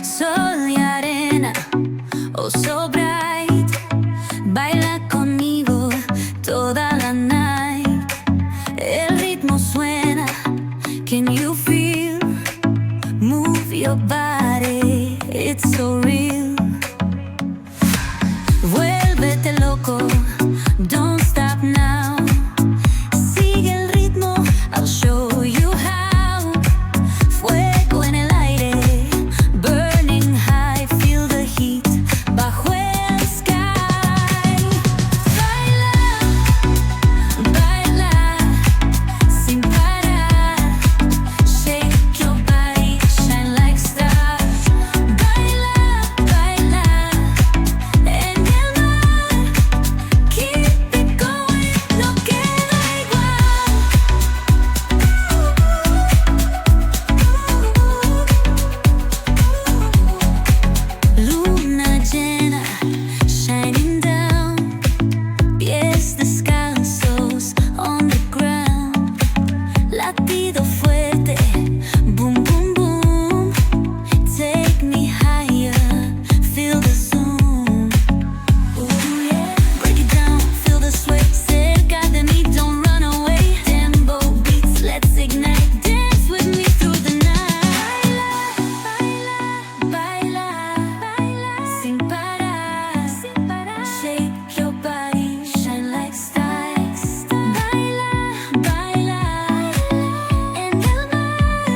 Sol y arena, oh so bright, baila conmigo toda la night. El ritmo suena, can you feel? Move your body, it's so real. Vuélvete loco, don't stop now. Sigue el ritmo, I'll show you how. Fuego en el aire, burning high, feel the heat bajo el sky. Baila, baila, sin parar. Shake your body, shine like stars. Baila, baila, en el mar. Keep it going, no queda igual. Luna llena, shining down. Pies descalzos on the ground. Latido fuerte, boom, boom, boom. Take me higher, feel the zoom. Ooh, yeah. Break it down, feel the sway. Cerca de mí, don't run away. Tempo beats, let's ignite. Dance with me through the night. Baila, baila, baila, sin parar, sin parar. Shake your body, shine like stars. Baila, baila, en el mar.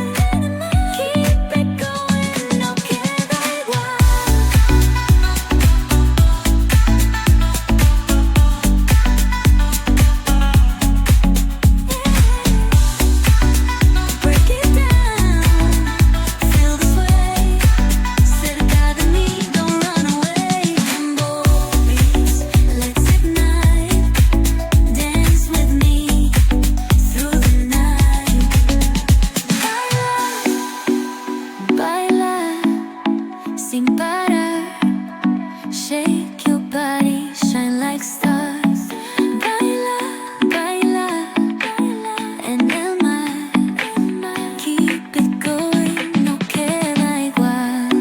Keep it going, no queda igual. Break it down, feel the sway. Cerca de mí, don't run away. Tempo beats, let's ignite. Dance with me through the night. Baila, baila, sin parar. Shake your body, shine like stars. Baila, baila, baila, en el mar. Keep it going, no queda igual.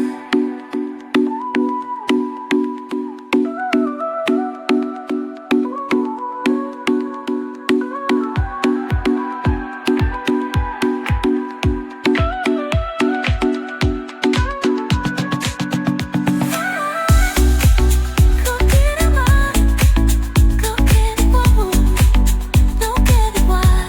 No queda más, no queda igual, no queda igual.